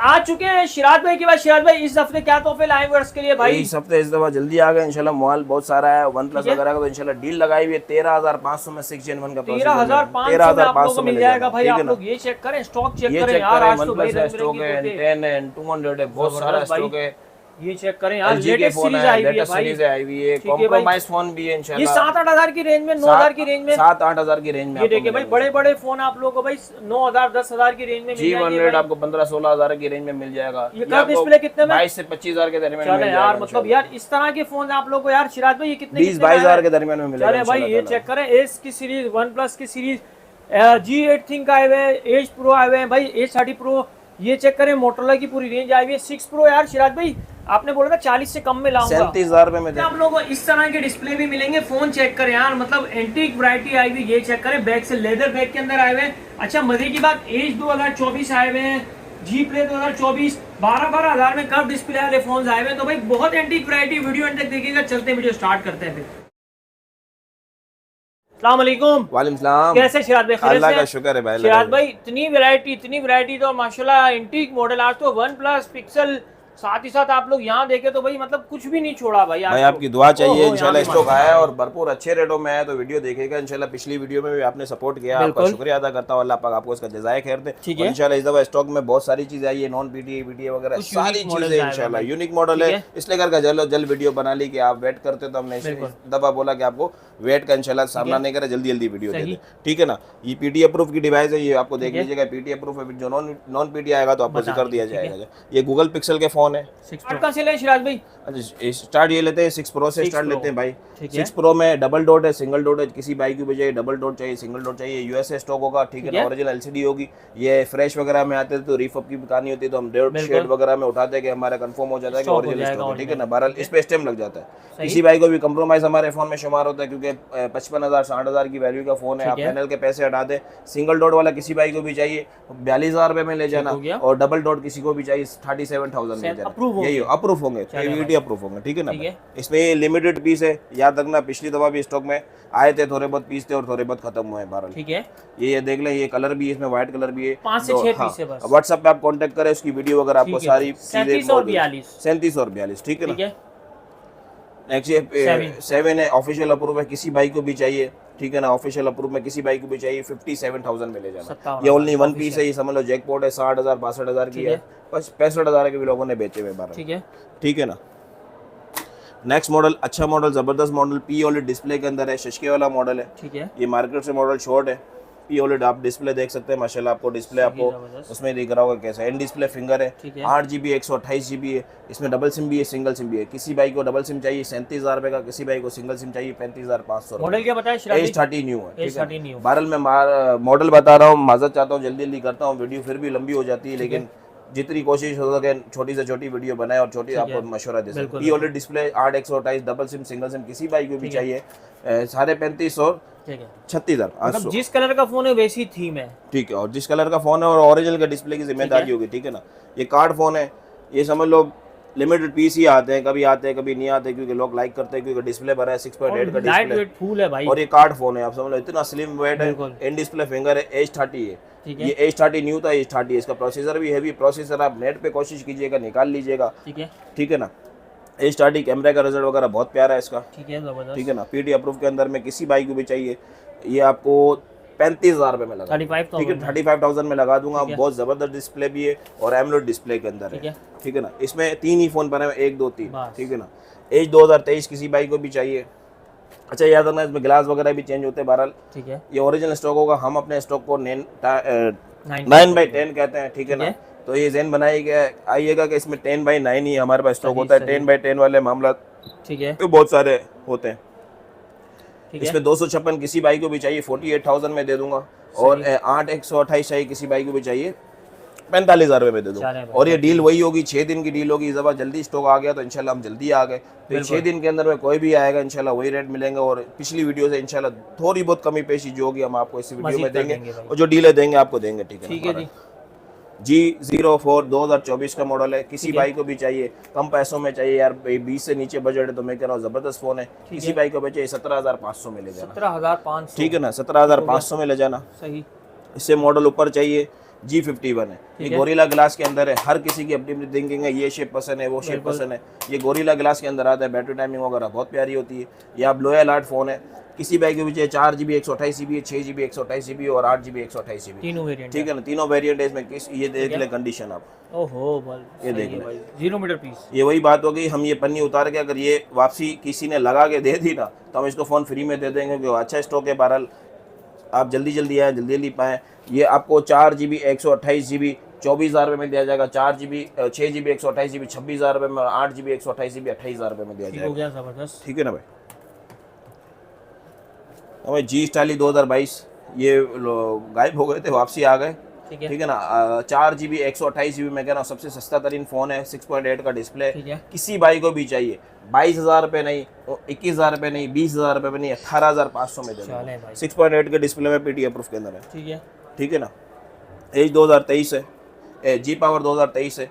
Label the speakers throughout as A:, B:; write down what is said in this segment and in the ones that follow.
A: आ चुके हैं शिराज भाई के बाद। शिराज भाई इस हफ्ते क्या तोहफे लाए वर्ष के लिए भाई?
B: इस हफ्ते इस दफा जल्दी आ गए इंशाल्लाह, माल बहुत सारा है। वन प्लस वगैरह का तो इंशाल्लाह डील लगाई हुई है 13,500 में 6 Gen 1 का
A: 13,500 मिल जाएगा भाई। आप लोग ये चेक करें, स्टॉक चेक करें यार। आज तो भाई
B: स्टॉक है, N10 है, N200 है, बहुत सारा स्टॉक है।
A: ये चेक करें यार, लेटेस्ट सीरीज आई हुई है भाई।
B: कॉम्प्रोमाइज फोन भी है इंशाल्लाह।
A: ये 7-8 हजार की रेंज में, 9,000 की रेंज में,
B: 7-8 हजार की रेंज में।
A: ये देखिए भाई, बड़े बड़े फोन आप लोगों को भाई 9,000 10,000 की रेंज में मिल जाएंगे।
B: G100 आपको 15-16 हजार की रेंज में मिल जाएगा।
A: ये कर्व डिस्प्ले कितने में?
B: 22 से 25 हजार के दरमियान
A: चले यार, मतलब यार इस तरह के फोन आप लोग को यार शिराज भाई ये कितने
B: 20-22 हजार के दरमियान में मिलेगा।
A: चले भाई ये चेक करें, एस की सीरीज, वन प्लस की सीरीज, G8 थिंक आए हुए हैं, एज प्रो आए हुए हैं भाई, H30 प्रो। ये चेक करें, मोटोरोला की पूरी रेंज आई हुई है। 6 प्रो यार शिराज भाई आपने बोला था 40 से कम में लाऊंगा,
B: 37,000 रुपए में।
A: आप लोगों को इस तरह के डिस्प्ले भी मिलेंगे। फोन चेक करें यार, मतलब एंटीक वैरायटी आई हुई। ये चेक करें, बैक से लेदर बैग के अंदर आए हुए हैं। अच्छा मजे की बात, एज 2024 आए हुए हैं, जी प्ले 2024, 12-12 हजार में कर्व डिस्प्ले वाले फोन आए हुए हैं। तो भाई बहुत एंटीक वैरायटी, वीडियो एंड तक देखिएगा। चलते वीडियो स्टार्ट करते हैं फिर। अस्सलाम वालेकुम।
B: वालेकुम सलाम।
A: कैसे शिराज भाई?
B: अल्लाह का शुक्र है भाई।
A: शिराज भाई इतनी वैरायटी तो माशाल्लाह, एंटीक मॉडल। आज तो वन प्लस पिक्सल, साथ ही साथ आप लोग यहाँ देखे तो भाई मतलब कुछ भी नहीं छोड़ा भाई।
B: भाई आपकी दुआ चाहिए, इंशाल्लाह स्टॉक आया और भरपूर अच्छे रेटों में आया तो वीडियो देखेगा इंशाल्लाह। पिछली वीडियो में भी आपने सपोर्ट किया, आपका शुक्रिया अदा करता हूँ। अल्लाह पाक आपको इसका जज़ाए खैर दे। इंशाल्लाह इस दफा स्टॉक में बहुत सारी चीजें आई है, नॉन पीटीए पीटीए वगैरह सारी चीजें इंशाल्लाह। यूनिक मॉडल है, इसलिए करके जल्द वीडियो बना ली कि आप वेट करते तो हमने इस दफा बोला कि आपको वेट का इंशाल्लाह सामना नहीं करे, जल्दी वीडियो दे दे, ठीक है ना। ये पीटीए प्रूफ की डिवाइस है, ये आपको देख लीजिएगा। पीटीए प्रूफ है, जो नॉन पीटीए आएगा तो आपको जिक्र दिया जाएगा। ये गूगल पिक्सल के फोन है।
A: से ले शिराज भाई?
B: अच्छा स्टार्ट ये लेते हैं 6 प्रो से स्टार्ट लेते हैं भाई। 6 प्रो में डबल डॉट है, सिंगल डॉट है। किसी बाइक की बजाय डबल डॉट चाहिए, सिंगल डॉट चाहिए, यूएसए स्टॉक होगा, ठीक है ना। ओरिजिनल एलसीडी होगी। ये फ्रेश वगैरह में आते तो रीफअप की कहानी होती है तो हम डॉट शेड वगैरह में उठाते हैं कि हमारा कंफर्म हो जाता है कि ओरिजिनल स्टॉक है, ठीक है ना। बहरहाल इस पे स्टैम्प लग जाता है। किसी बाइक को भी कंप्रोमाइज हमारे फोन में शुमार होता है क्योंकि 55,000-60,000 की वैल्यू का फोन है। आप पैनल के पैसे हटा दे। सिंगल डॉट वाला किसी बाइक को भी चाहिए 42,000 रुपए में ले जाना, और डबल डॉट किसी को भी चाहिए 37,000 में जाना। यही अप्रूव होंगे, अप्रूव होंगे, ठीक है ना। इसमें लिमिटेड पीस है, याद रखना। पिछली दफा भी स्टॉक में आए थे, थोड़े बहुत पीस थे और थोड़े बहुत खत्म हुए हैं बहरहाल, ठीक है। ये देख लें, ये कलर भी है, इसमें व्हाइट कलर भी है।
A: 5 से 6 पीस है बस।
B: व्हाट्सएप पे आप कांटेक्ट करें, उसकी वीडियो वगैरह आपको सारी
A: 37 और
B: 42, ठीक है ना। नेक्स्ट ये 7 है, ऑफिशियल अप्रूव है, किसी बाइक को भी चाहिए, ठीक है ना। ऑफिशियल अप्रूव में किसी बाइक को भी चाहिए 57,000 में ले जाना। ये ओनली वन पीस है, ये समझ लो जैकपॉट है। 60,000 62,000 की है, बस 65,000 के भी लोगों ने बेचे हुए बारह, ठीक है ना। नेक्स्ट मॉडल अच्छा मॉडल, जबरदस्त मॉडल, पी ओलेड डिस्प्ले के अंदर है, शशके वाला मॉडल है, ठीक है। ये मार्केट से मॉडल शॉर्ट है। पी ओलेड आप डिस्प्ले देख सकते हैं माशाल्लाह। आपको डिस्प्ले आपको उसमें दिख रहा होगा कैसा। इन डिस्प्ले फिंगर है, 8GB 128GB है। इसमें डबल सिम भी है, सिंगल सिम भी है। किसी बाइक को डबल सिम चाहिए 37,000 रुपए का, किसी बाइक को सिंगल सिम चाहिए 35,500।
A: मॉडल क्या बताया?
B: H30 न्यू है, ठीक है। बहरहाल मैं मॉडल बता रहा हूँ, माजरत चाहता हूँ, जल्दी करता हूँ, वीडियो फिर भी लंबी हो जाती है, लेकिन जितनी कोशिश हो सके छोटी से छोटी वीडियो बनाए और छोटी आपको मशवरा दे सकते। P OLED display 8 128 double SIM single SIM किसी बाइक को भी चाहिए 35,500 और 36,000।
A: जिस कलर का फोन है वैसी थीम है, ठीक है।
B: और जिस कलर का फोन है और ओरिजिनल का डिस्प्ले की जिम्मेदारी होगी, ठीक है ना। ये कार्ड फोन है, ये समझ लो लिमिटेड पीस ही आते हैं, कभी आते हैं कभी नहीं आते, क्योंकि लोग लाइक करते हैं क्योंकि डिस्प्ले बड़ा है 6.8 का डिस्प्ले, फुल है भाई। और ये कार्ड फोन है, आप समझ लो इतना स्लिम वेट है। इन डिस्प्ले फिंगर है, H30 है, ये H30 न्यू था, H30 इसका प्रोसेसर भी हैवी प्रोसेसर। आप नेट पे कोशिश कीजिएगा, निकाल लीजिएगा, ठीक है ना। H30 कैमरे का रिजल्ट वगैरह बहुत प्यारा है इसका, ठीक है ना। पीटी अप्रूव के अंदर में किसी बाइक को भी चाहिए, ये आपको 35,000 रुपए में लगा, ठीक है, 35,000 में लगा दूंगा। बहुत जबरदस्त डिस्प्ले भी है और एमोलेड डिस्प्ले के अंदर है, ठीक है ना। इसमें 3 ही फोन बने हुए, 1 2 3, ठीक है ना। H 2023 किसी बाइक को भी चाहिए। अच्छा याद रखना, इसमें ग्लास वगैरह भी चेंज होते हैं बहरहाल, ठीक है। ये ओरिजिनल स्टॉक होगा, हम अपने स्टॉक को 9/10 कहते हैं, ठीक है ना। तो ये जहन बनाइएगा आइएगा कि इसमें 10/9 ही हमारे पास स्टॉक होता है। 10/10 वाले मामला, ठीक है, तो बहुत सारे होते हैं। इसमें 256 किसी बाइक को भी चाहिए 48,000 में दे दूंगा, और 8 128 चाहिए किसी बाइक को भी चाहिए 45,000 रुपए में दे दूंगा। और ये डील वही होगी, 6 दिन की डील होगी। इस दफा जल्दी स्टॉक आ गया तो इंशाल्लाह हम जल्दी आ गए, तो 6 दिन के अंदर में कोई भी आएगा इंशाल्लाह वही रेट मिलेंगे। और पिछली वीडियो से इंशाल्लाह थोड़ी बहुत कमी पेशी जो होगी हम आपको इस वीडियो में देंगे, और जो डीलें देंगे आपको देंगे, ठीक है। G04 2024 का मॉडल है, किसी बाइक को भी चाहिए, कम पैसों में चाहिए यार, 20 से नीचे बजट है तो मैं कह रहा हूँ जबरदस्त फोन है। किसी बाइक को भी चाहिए 17,500 में ले जाना, 17,500, ठीक है ना। 17,500 में ले जाना, सही। इससे मॉडल ऊपर चाहिए G51 है। ये गोरिल्ला ग्लास के अंदर है। हर किसी की अपनी अपनी थिंकिंग है, ये शेप पसंद है, वो शेप पसंद है। ये गोरिल्ला ग्लास के अंदर आता है। बैटरी टाइमिंग वगैरह बहुत प्यारी होती है। ये आप लोयल आर्ट फ़ोन है। किसी बाइक के पीछे 4GB 128GB है, 6GB 128GB और 8GB 128GB,
A: तीनों वेरिएंट,
B: ठीक है ना। तीनों वेरिएंट है इसमें। किस ये देख ले कंडीशन आप,
A: ओहो
B: ये देख ले,
A: 0 मीटर पीस।
B: ये वही बात हो गई। हम ये पन्नी उतार के अगर ये वापसी किसी ने लगा के दे दी ना तो हम इसको फ़ोन फ्री में दे देंगे, क्योंकि अच्छा स्टॉक है। बहरहाल आप जल्दी जल्दी आए, जल्दी जल्दी पाएँ। ये आपको 4GB 128GB 24,000 रुपये में दिया जाएगा। 4GB 6GB 128GB 26,000 रुपये में, 8GB 128GB 28,000 रुपये में दिया जाएगा।
A: जबरदस्त,
B: ठीक है ना भाई। हमें जी स्टाइली 2022 ये गायब हो गए थे, वापसी आ गए, ठीक है ना। 4GB 128GB में कह रहा हूँ सबसे सस्ता तरीन फ़ोन है। 6.8 का डिस्प्ले, किसी भाई को भी चाहिए 22,000 रुपये नहीं, 21,000 रुपये नहीं, 20,000 रुपये में नहीं, 18,500 में दे दो। 6.8 के डिस्प्ले में PTI प्रूफ के अंदर है, ठीक है ना। एज 2023 है, जी पावर 2023 है,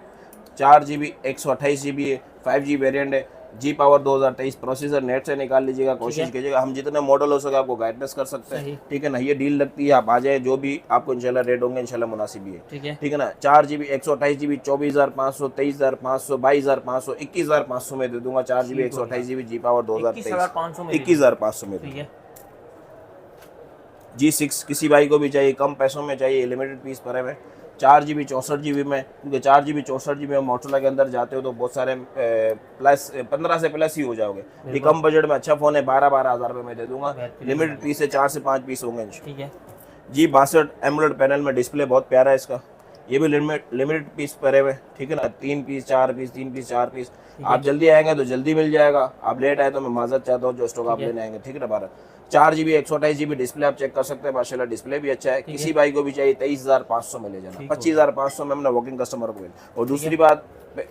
B: 4GB 128GB है, 5G वेरिएंट है। जी पावर 2023 प्रोसेसर नेट से निकाल लीजिएगा, कोशिश कीजिएगा। हम जितने मॉडल हो सके आपको गाइडेंस कर सकते हैं, ठीक है ना। ये डील लगती है, आप आ जाए, जो भी आपको इंशाल्लाह रेट होंगे इंशाल्लाह मुनासिब ही है, ठीक है ना। 4GB 128GB 24,500, 23,500, 22,500, 21,500 में दे दूंगा। 4GB 128GB जी पावर 2023 21,500 में दूंगा। G6 किसी भाई को भी चाहिए, कम पैसों में चाहिए, लिमिटेड पीस पड़े हुए। 4GB 64GB में, क्योंकि 4GB 64GB में मोटरोला के अंदर जाते हो तो बहुत सारे प्लस 15 से प्लस ही हो जाओगे। ये कम बजट में अच्छा फ़ोन है, 12-12 हज़ार रुपये में दे दूंगा। लिमिटेड पीस है, 4 से 5 पीस होंगे।
A: ठीक है।
B: G62 एमोलेड पैनल में डिस्प्ले बहुत प्यारा है इसका। ये भी लिमिटेड पीस पड़े हुए, ठीक है ना। 3 पीस 4 पीस, 3 पीस 4 पीस। आप जल्दी आएंगे तो जल्दी मिल जाएगा, आप लेट आए तो मैं माजरत चाहता हूँ, जो स्टॉक आप लेने आएंगे, ठीक है ना। 4GB 128GB डिस्प्ले आप चेक कर सकते हैं, माशाल्लाह डिस्प्ले भी अच्छा है। किसी भाई को भी चाहिए 23,500 में ले जाना, 25,500 में हमने वॉकिंग कस्टमर को। और दूसरी बात,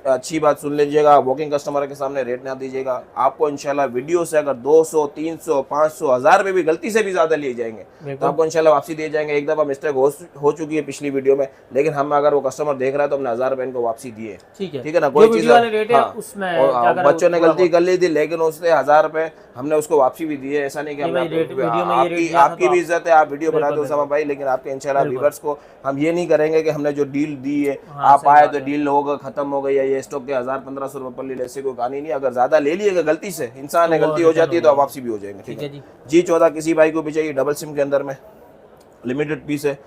B: अच्छी बात सुन लीजिएगा, वॉकिंग कस्टमर के सामने रेट ना दीजिएगा। आपको इंशाल्लाह वीडियो से अगर 200, 300, 500, 1000 रुपये भी गलती से भी ज़्यादा लिए जाएंगे तो आपको इंशाल्लाह वापसी दिए जाएंगे। एक दफ़ा मिस्टेक हो चुकी है पिछली वीडियो में, लेकिन हम अगर वो कस्टमर देख रहा है तो हमने 1000 रुपये इनको वापसी दिए, ठीक है ना। कोई चीज़ बच्चों ने गलती कर ली थी, लेकिन उससे 1000 रुपये हमने उसको वापसी भी दिए। ऐसा नहीं कि आपकी भी इज्जत है, आप वीडियो बनाते हो समा भाई, लेकिन आपके इंशाल्लाह व्यूअर्स को हम ये नहीं करेंगे कि हमने जो डील दी है आप आए तो डील होगा खत्म हो गई, या ये स्टॉक के 1000-1500 रुपये पर ले, ऐसे कोई कहानी नहीं। अगर ज्यादा ले लिएगा गलती से, इंसान है, गलती हो जाती है तो वापसी भी हो जाएंगे, ठीक है। G14 किसी भाई को भी चाहिए, डबल सिम के अंदर में, लिमिटेड पीस है।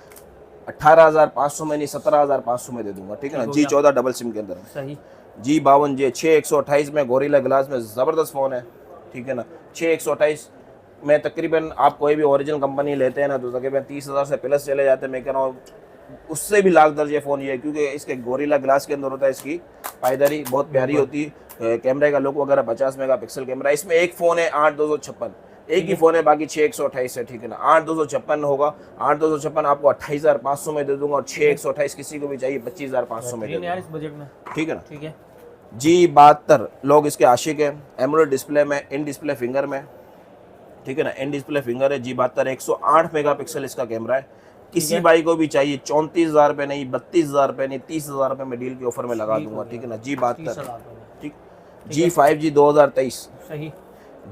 B: 18,500 में नहीं, 17,500 में दे दूंगा, ठीक है ना। G14 डबल सिम के अंदर में। G52 6/128 में गोरिल्ला ग्लास में जबरदस्त फोन है, ठीक है ना। 6/128 में तकरीबन आप कोई भी ओरिजिनल कंपनी लेते हैं ना तो तकरीबन 30,000 से प्लस चले जाते हैं। मैं कह रहा हूँ उससे भी लाख दर्जे फ़ोन ये है, क्योंकि इसके गोरिल्ला ग्लास के अंदर होता है, इसकी पायदारी बहुत प्यारी होती है। कैमरे का लुक वगैरह 50 मेगापिक्सल कैमरा। इसमें एक फ़ोन है 8/256, एक ही फ़ोन है, बाकी 6/128 है, ठीक है ना। 8/256 होगा, 8/256 आपको 28,500 में दे दूंगा। और 6/128 किसी को भी चाहिए 25,500 में दे दूंगा, ठीक है ना।
A: ठीक है।
B: G72 लोग इसके आशिक हैं, एमोलेड डिस्प्ले में, इन डिस्प्ले फिंगर में, ठीक है ना। इन डिस्प्ले फिंगर है। G72 108 मेगापिक्सल इसका कैमरा है। किसी भाई को भी चाहिए 34,000 रुपये नहीं, 32,000 रुपये नहीं, 30,000 रुपये में डील के ऑफर में लगा दूंगा, ठीक है ना। G72, ठीक। G5G 2023, सही।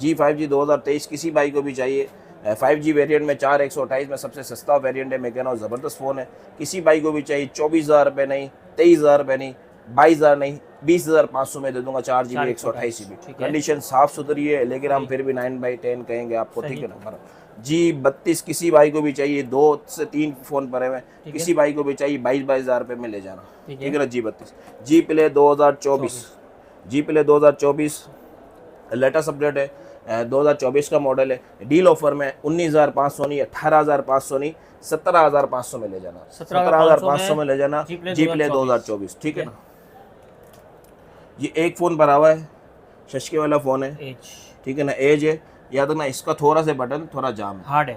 B: G5G 2023 किसी भाई को भी चाहिए, 5G वेरिएंट में 4/128 में सबसे सस्ता वेरिएंट है। मैं कह रहा हूँ ज़बरदस्त फ़ोन है। किसी भाई को भी चाहिए 24,000 रुपये नहीं, 23,000 रुपये नहीं, 22,000 नहीं, 20,500 में दे दूंगा। 4GB 128GB। कंडीशन साफ सुथरी है, लेकिन हम फिर भी 9/10 कहेंगे आपको, ठीक है ना। G32 किसी भाई को भी चाहिए, 2 से 3 फ़ोन पड़े हुए, किसी भाई को भी चाहिए 22,000 रुपये में ले जाना, ठीक है ना। G32 G Play 2024, G Play 2024 latest update है, 2024 का मॉडल है। डील ऑफर में 19,500 नहीं, 18,500 नहीं, 17,500 में ले जाना, 17,500 में ले जाना। G Play 2024, ठीक है ना। ये एक फ़ोन भरा हुआ है, शशके वाला फ़ोन है, ठीक है ना। एज है, याद रखना इसका थोड़ा से बटन थोड़ा जाम है, हार्ड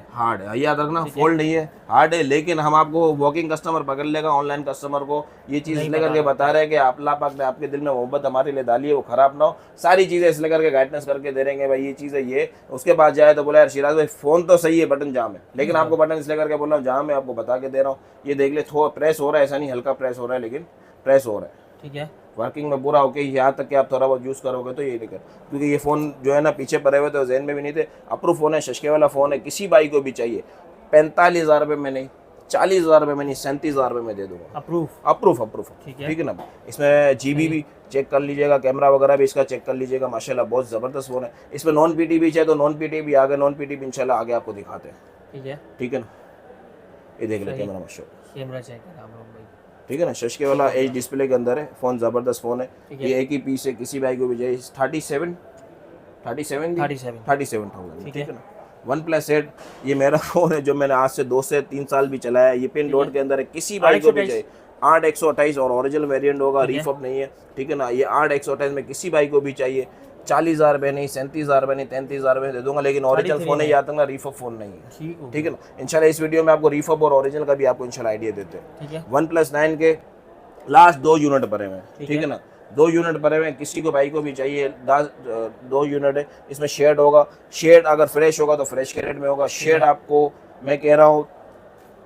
B: है, याद रखना। फोल्ड नहीं है, हार्ड है, लेकिन हम आपको वॉकिंग कस्टमर पकड़ लेगा, ऑनलाइन कस्टमर को ये चीज़ इसलिए करके बता रहे हैं कि आप अल्लाह पाक ने आपके दिल में मोहब्बत हमारे लिए डाली है, वो ख़राब ना हो। सारी चीज़ें इसलिए करके गाइडेंस करके दे रहेंगे, भाई ये चीज़ है ये। उसके बाद जाए तो बोला यार शिराज भाई फ़ोन तो सही है, बटन जाम है, लेकिन आपको बटन इसलिए करके बोल रहा हूँ जाम है, आपको बता के दे रहा हूँ। ये देख ले, थोड़ा प्रेस हो रहा है, ऐसा नहीं हल्का प्रेस हो रहा है, लेकिन प्रेस हो रहा है, ठीक है। वर्किंग में पूरा होके यहाँ तक कि आप थोड़ा बहुत यूज़ करोगे तो ये नहीं कर, क्योंकि ये फ़ोन जो है ना पीछे पड़े हुए थे, जहन में भी नहीं थे। अप्रूव फ़ोन है, शशके वाला फ़ोन है। किसी भाई को भी चाहिए 45,000 रुपये में नहीं, 40,000 रुपये में नहीं 37,000 रुपये में दे दूंगा। अप्रूफ ठीक है ना। इसमें जीबी भी चेक कर लीजिएगा, कैमरा वगैरह भी इसका चेक कर लीजिएगा, माशाल्लाह बहुत ज़बरदस्त फ़ोन है। इसमें नॉन पीटी भी चाहिए तो नॉन पीटी भी आगे, नॉन पीटी भी इंशाल्लाह आगे आपको दिखाते हैं। ठीक है ना, ये देख ले कैमरा माशाल्लाह,
A: कैमरा चेक कर आप लोग भाई।
B: ठीक है ना, शशके वाला एज डिस्प्ले के अंदर है फ़ोन, ज़बरदस्त फ़ोन है। ये एक ही पीस है, किसी भाई को भी चाहिए 37,000 ठीक है ना। OnePlus 8 ये मेरा फ़ोन है जो मैंने आज से 2 से 3 साल भी चलाया है। ये पिन डॉट के अंदर है, किसी भाई को भी चाहिए 8/128 और ओरिजिनल वेरिएंट होगा, रीफअप नहीं है। ठीक है ना, ये 8/128 में किसी भाई को भी चाहिए 40,000 रुपये नहीं, 37,000 रुपये नहीं, 33,000 रुपये दे दूंगा, लेकिन ओरिजिनल फ़ोन है, याद रखना रीफअप फ़ोन नहीं है। ठीक है ना, इंशाल्लाह इस वीडियो में आपको रीफअप और ओरिजिनल का भी आपको इंशाल्लाह आइडिया देते हैं। OnePlus 9 के लास्ट 2 यूनिट भरे हुए हैं। ठीक है ना, 2 यूनिट भरे हुए हैं, किसी को भाई को भी चाहिए 2 यूनिट है। इसमें शेड होगा, शेड अगर फ्रेश होगा तो फ्रेश के रेट में होगा। शेड आपको मैं कह रहा हूँ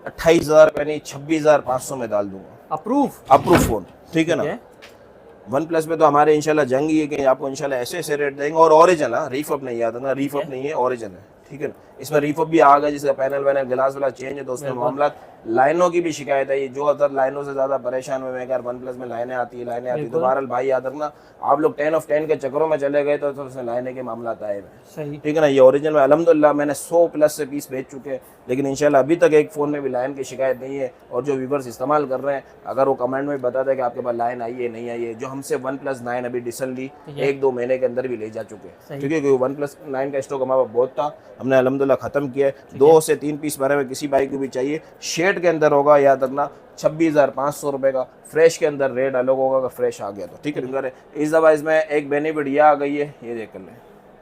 B: 28,000 रुपये नहीं 26,500 में डाल दूंगा। Approve phone. ठीक है ना, OnePlus में तो हमारे इंशाल्लाह जंग ही है कि आपको इंशाल्लाह ऐसे रेट देंगे। और ओरिजिनल रीफअप नहीं आता ना, रीफअप नहीं है, ओरिजिनल है। ठीक है ना, इसमें रीफअप भी आ गया, जिसका पैनल वैनल गिलास वाला चेंज है तो उसमें मामला लाइनों की भी शिकायत है। ये जो अदर लाइनों से ज़्यादा परेशान हुए हैं, अगर OnePlus में लाइनें आती है तो बहरहाल भाई याद रखना, आप लोग 10 of 10 के चक्करों में चले गए तो उसमें लाइनें के मामला आए हुए। ठीक है ना, ये ओरिजिनल में अल्हम्दुलिल्लाह मैंने 100+ से पीस बेच चुके हैं, लेकिन इंशाल्लाह अभी तक एक फ़ोन में भी लाइन की शिकायत नहीं है। और जो व्यूवर्स इस्तेमाल कर रहे हैं, अगर वो कमेंट में बता दें कि आपके पास लाइन आई है नहीं आई है, जो हमसे OnePlus 9 अभी रिसेंटली 1-2 महीने के अंदर भी ले जा चुके हैं, क्योंकि OnePlus 9 का स्टॉक हमारे पास बहुत था, हमने अल्हम्दुलिल्लाह ख़त्म किया है। 2 से 3 पीस भरे हुए किसी भाई को भी चाहिए, शेड के अंदर होगा, याद रखना 26,500 रुपये का। फ्रेश के अंदर रेट अलग होगा अगर फ्रेश आ गया तो। ठीक है, इस दफ़ा इसमें एक बेनिफिट यह आ गई है, ये देख कर लें।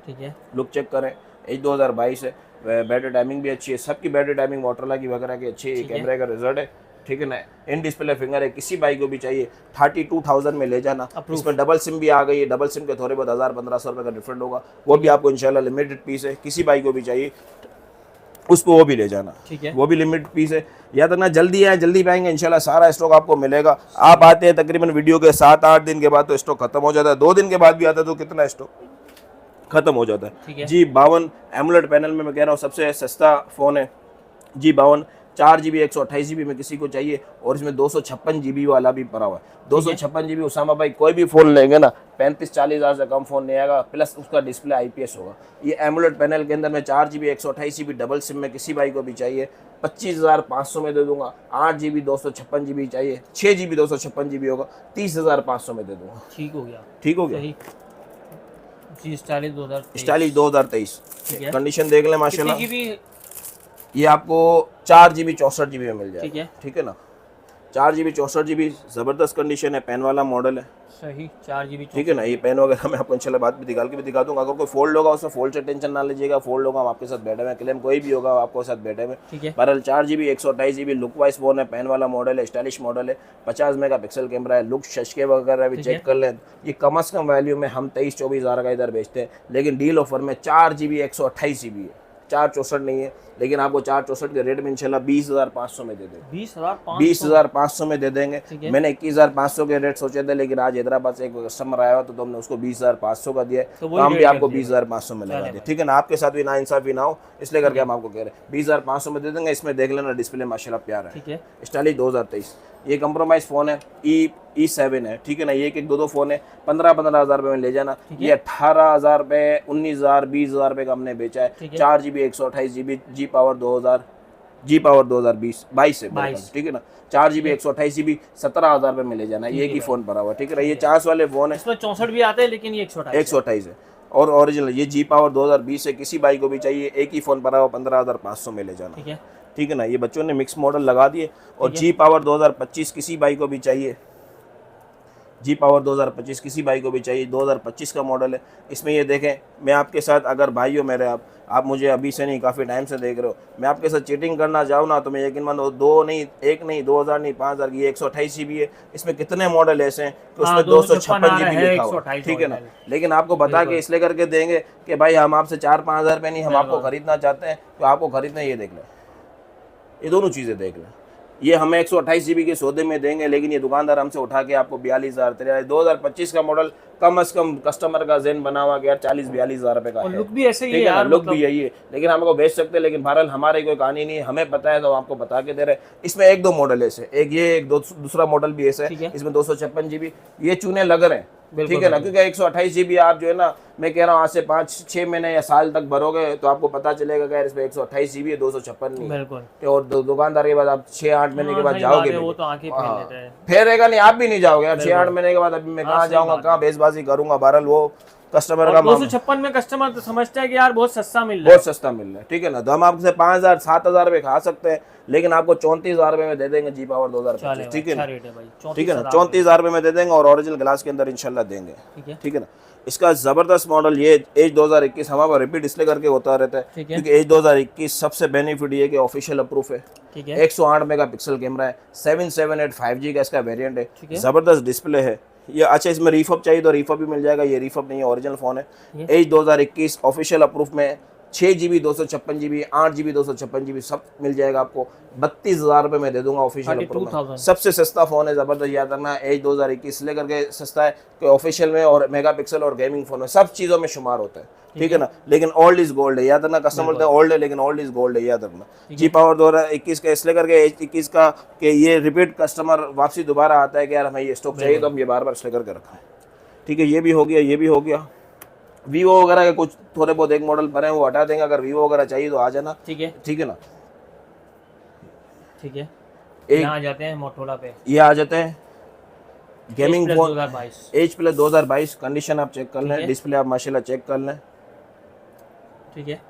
B: ठीक है, लुक चेक करें, एज 2022 है, बैटरी टाइमिंग भी अच्छी है, सबकी बैटरी टाइमिंग मोटरोला की वगैरह की अच्छी है। कैमरे का रिजल्ट है। ठीक है ना, इन डिस्प्ले फिंगर है, किसी भाई को भी चाहिए 32,000 में ले जाना। इसमें डबल सिम भी आ गई है, डबल सिम के थोड़े बहुत 1,000-1,500 रुपये का डिफरेंट होगा, वो भी आपको इंशाल्लाह लिमिटेड पीस है, किसी भाई को भी चाहिए उसको वो भी ले जाना। ठीक है, वो भी लिमिटेड पीस है, याद रखना जल्दी आए जल्दी पाएंगे, इंशाल्लाह सारा स्टॉक आपको मिलेगा। आप आते हैं तकरीबन वीडियो के 7-8 दिन के बाद तो स्टॉक खत्म हो जाता है, 2 दिन के बाद भी आता है तो कितना स्टॉक खत्म हो जाता है। G52 एमुलेट पैनल में मैं कह रहा हूँ सबसे सस्ता फ़ोन है G52, 4GB 128GB में किसी को चाहिए, और इसमें 256GB वाला भी पड़ा हुआ है। 256GB उसामा भाई कोई भी फ़ोन लेंगे ना 35-40 हज़ार से कम फ़ोन नहीं आएगा, प्लस उसका डिस्प्ले IPS होगा। ये एमुलेट पैनल के अंदर में 4GB 128GB डबल सिम में किसी भाई को भी चाहिए 25,500 में दे दूंगा। 8GB 256GB चाहिए, 6GB 256GB होगा 30,500 में दे दूंगा। ठीक हो गया। स्टाइलिश 2023 कंडीशन देख लें माशाल्लाह। ये आपको 4GB 64GB में मिल जाएगा। ठीक है ना, 4GB 64GB ज़बरदस्त कंडीशन है, पेन वाला मॉडल है। सही, 4GB। ठीक है ना, ये पेन वगैरह मैं आपको इंशाल्लाह बाद में निकाल के भी दिखा दूंगा। अगर कोई फोल्ड होगा उसमें फोल्ड से टेंशन ना लीजिएगा, फोल्ड होगा हम आपके साथ बैठे हुए, क्लेम कोई भी होगा आपको साथ बैठे हुए। बहरहाल 4GB 128GB look wise phone है, पेन वाला मॉडल है, स्टाइलिश मॉडल है, 50 मेगापिक्सल कैमरा है, लुक शशके वगैरह भी चेक कर लें। ये कम अज़ कम वैल्यू में हम 23-24 हज़ार का इधर बेचते हैं, लेकिन डील ऑफर में 4GB 128GB है, 464 नहीं है, लेकिन आपको 464 के रेट में इंशाल्लाह 20,500 में दे देंगे। 20,500 में दे देंगे। मैंने 21,500 के रेट सोचे थे, लेकिन आज हैदराबाद से एक कस्टमर आया हुआ तो हमने उसको 20,500 का दिया, तो हम भी आपको 20,500 में लगा दिए। ठीक है ना, आपके साथ भी नाइंसाफी ना हो इसलिए करके हम आपको कह रहे हैं 20,500 में दे देंगे। इसमें देख लेना डिस्प्ले माशाल्लाह प्यारा है, स्टाइलिश 2023। ये कंप्रोमाइज फ़ोन है, E7 है। ठीक है ना, ये एक 2 फ़ोन है, 15-15 हज़ार रुपये में ले जाना। ये 18,000 रुपये, 19,000, 20,000 रुपये का हमने बेचा है। 4GB 128GB G-Power 2022 से। ठीक है ना, 4GB 128GB 17,000 रुपये में ले जाना, ये की फ़ोन पड़ा हुआ। ठीक है ना, ये 4 वाले फ़ोन है, इसमें 64 भी आते हैं, लेकिन ये 128 है और ओरिजिनल। ये G-Power 2020 है, किसी भाई को भी चाहिए, एक ही फ़ोन पड़ा हुआ 15,500 में ले जाना। ठीक है ना, ये बच्चों ने मिक्स मॉडल लगा दिए। और G-Power 2025 किसी भाई को भी चाहिए, G-Power 2025 किसी भाई को भी चाहिए, 2025 का मॉडल है। इसमें ये देखें, मैं आपके साथ अगर भाई हो मेरे, आप मुझे अभी से नहीं काफ़ी टाइम से देख रहे हो, मैं आपके साथ चीटिंग करना चाहूँ ना तो मैं यकीन मानो 2 नहीं 1 नहीं 2,000 नहीं 5,000 की 128GB है। इसमें कितने मॉडल ऐसे हैं कि उसमें 256GB लिखा हुआ। ठीक है ना, लेकिन आपको बता के इसलिए करके देंगे कि भाई हम आपसे 4-5 हज़ार रुपये नहीं, हम आपको खरीदना चाहते हैं, तो आपको खरीदना ये देख लें, ये दोनों चीज़ें देख लें। ये हमें 128 GB के सौदे में देंगे, लेकिन ये दुकानदार हमसे उठा के आपको 42,000 2025 का मॉडल कम से कम कस्टमर का ज़हन बना हुआ कि यार 40-42,000 रुपए का है।
A: लुक भी ऐसे ही है यार,
B: लुक भी यही है, लेकिन हमको बेच सकते हैं, लेकिन बहरहाल हमारी कोई कहानी नहीं है, हमें पता है तो आपको बता के दे रहे हैं। इसमें एक दो मॉडल ऐसे, एक ये एक दूसरा मॉडल भी ऐसे है, इसमें 256 GB ये चूने लग रहे हैं, ठीक है ना, क्योंकि 128 GB आप जो है ना, मैं कह रहा हूँ आज से 5-6 महीने या साल तक भरोगे तो आपको पता चलेगा कि यार इसमें 128 GB है, 256 नहीं है। और दुकानदार के बाद आप 6-8 महीने के बाद जाओगे,
A: वो तो आंखें फेर लेते हैं,
B: फेरेगा नहीं, आप भी नहीं जाओगे यार 6-8 महीने के बाद। अभी मैं कहाँ जाऊंगा, कहाँ बेसबाजी करूंगा, बहरहाल वो कस्टमर का
A: 256 में कस्टमर तो समझता है कि यार बहुत सस्ता मिल रहा है,
B: बहुत सस्ता मिल रहा है, ठीक है ना। तो हम आपसे 5,000-7,000 रुपए खा सकते हैं, लेकिन आपको 34,000 रुपए में दे देंगे जी पावर 2025, ठीक है ना, ठीक है ना, 34,000 रुपए में दे देंगे और ओरिजिनल ग्लास के अंदर इंशाल्लाह देंगे, ठीक है ना। इसका जबरदस्त मॉडल ये एज 2021 हमारा रिपीट डिस्प्ले करके होता रहता है, क्योंकि एज 2021 सबसे बेनिफिट ये कि ऑफिशियल अप्रूव है, 108 मेगापिक्सल कैमरा है, 778 5G का इसका वेरिएंट है, जबरदस्त डिस्प्ले है ये। अच्छा, इसमें रीफअप चाहिए तो रीफअप भी मिल जाएगा, ये रीफअप नहीं है, ओरिजिनल फोन है। एज 2021 ऑफिशियल अप्रूव में 6GB 256GB 8GB 256GB सब मिल जाएगा आपको। 32,000 रुपए में दे दूंगा ऑफिशियल अप्रूव में, सबसे सस्ता फोन है, जबरदस्त। याद रखना एज 2021 लेकर के सस्ता है कि ऑफिशियल में और मेगापिक्सल और गेमिंग फोन में सब चीज़ों में शुमार होता है, ठीक है ना। लेकिन ओल्ड इज गोल्ड है, याद रखना। कस्टमर तो ओल्ड है लेकिन ओल्ड इज गोल्ड है, याद रखना। जी पावर 2021 का इसलिए करके एज 21 का कि ये रिपीट कस्टमर वापसी दोबारा आता है कि यार हमें ये स्टॉक चाहिए तो हम ये बार बार इसलिए करके रखा है, ठीक है। ये भी हो गया, ये भी हो गया। वीवो वगैरह के कुछ थोड़े बहुत एक मॉडल भरे हैं वो हटा देंगे, अगर वीवो वगैरह चाहिए तो आ जाना, ठीक है, ठीक है ना, ठीक है। एक आ जाते हैं मोटोरोला पे, ये आ जाते हैं gaming phone as plus 2022 condition आप चेक कर लें, डिस्प्ले आप माशाल्लाह चेक कर लें, ठीक है।